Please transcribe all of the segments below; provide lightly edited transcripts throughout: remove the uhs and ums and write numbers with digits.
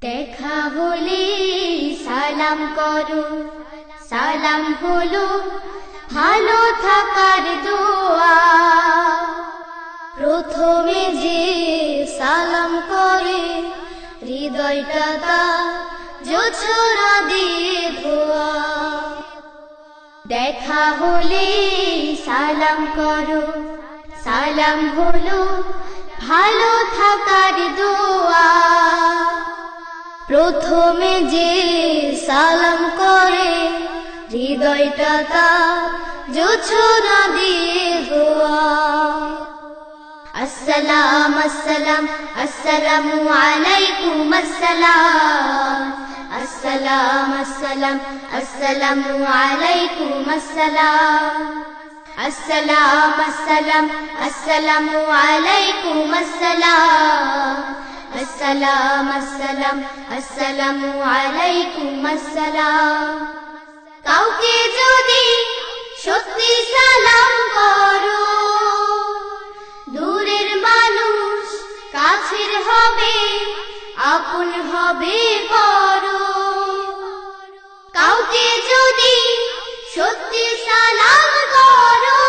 দেখা হলে সালাম করো, সালাম হলো ভালো থাকার দোয়া। প্রথমে যে সালাম করে হৃদয়টা তার জোছনা দিয়ে ধোয়া। দেখা হলে সালাম করো, সালাম হলো ভালো থাকার দোয়া। প্রথমে যে সালাম করে হৃদয়টা তার জোছনা দিয়ে ধোয়া। আসসালাম আসসালাম আসসালামু আলাইকুম আসসালাম। আসসালাম আসসালাম আসসালামু আলাইকুম আসসালাম। আসসালাম আসসালাম আসসালামু আলাইকুম আসসালাম। আসসালাম আসসালাম আসসালামু আলাইকুম আসসালাম। কাউকে যদি সত্যি সালাম করো, দূরের মানুষ কাছের হবে, আপন হবে করো। কাউকে যদি সত্যি সালাম করো,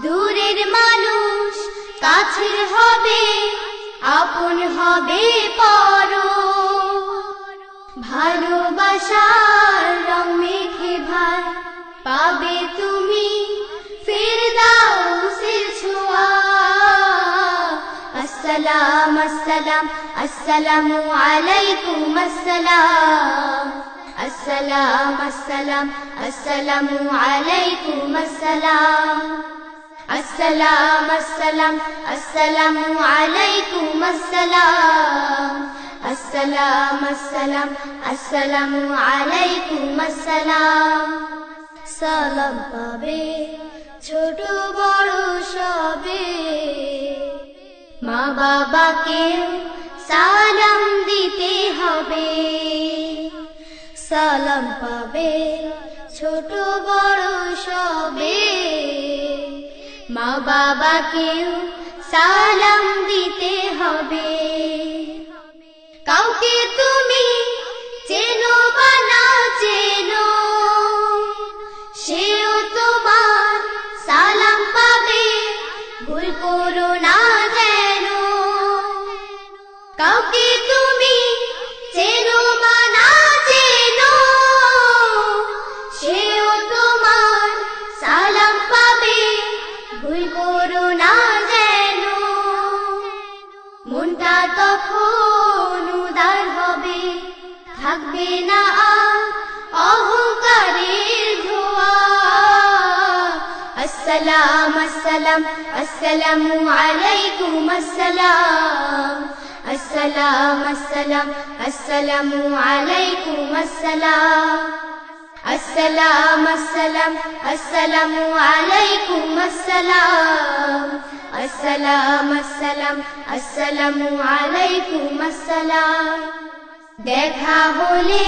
দূরের মানুষ কাছের হবে, আপন হবে করো। ভালোবাসার রং মেখে ভাই পাবে তুমি ফিরদাউসের ছোঁয়া। আসসালাম আসসালাম আসসালামু আলাইকুম আসসালাম। আসসালাম আসসালাম আসসালামু আলাইকুম আসসালাম। আসসালাম আসসালাম আসসালামু আলাইকুম আসসালাম। আসসালাম আসসালাম আসসালামু আলাইকুম আসসালাম। সালাম পাবে ছোট বড় সবে, মা বাবাকে সালাম দিতে হবে। সালাম পাবে ছোট বড় সবে, মা বাবাকে সালাম দিতে হবে। কাউকে তুমি চেনো বা না চেনো, সেও তোমার সালাম পাবে, ভুল করো না যেন। কাউকে তুমি চেনো বা না চেনো, সেও তোমার সালাম পাবে, ভুল করো না যেন। মনটা তখন উদার হবে, থাকবে না আর অহংকারের ধোঁয়া। আসসালাম আসসালাম আসসালামু আলাইকুম আসসালাম। আসসালাম আসসালাম আসসালামু আলাইকুম আসসালাম। আসসালাম আসসালাম আসসালামু আলাইকুম আসসালাম। আসসালাম আসসালাম আসসালামু আলাইকুম আসসালাম। দেখা হলে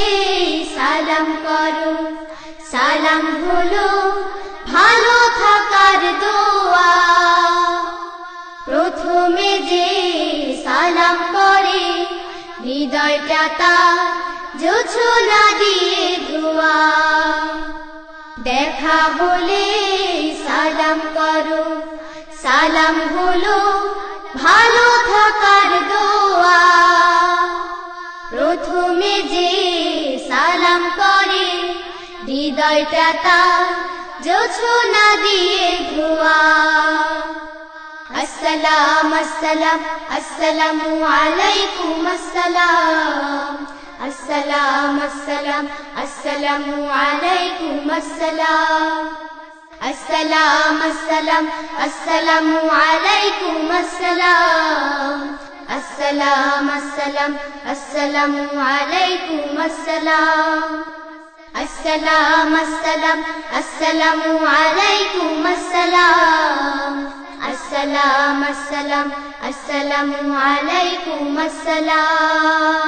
সালাম করো, সালাম হলো ভালো থাকার দোয়া। প্রথমে যে সালাম করে হৃদয়টা তার জোছনা দিয়ে ধোয়া। দেখা হলে সালাম করো, সালাম হলো ভালো থাকার দোয়া। প্রথমে যে সালাম করে হৃদয়টা তার জোছনা দিয়ে ধোয়া। আসসালাম আসসালাম আসসালামু আলাইকুম আসসালাম। আসসালাম আসসালাম আসসালামু আলাইকুম আসসালাম। আসসালাম আসসালাম আসসালামু আলাইকুম আসসালাম। আসসালাম আসসালাম আসসালামু আলাইকুম আসসালাম। আসসালাম আসসালাম আসসালামু আলাইকুম আসসালাম। আসসালাম আসসালাম আসসালামু আলাইকুম আসসালাম।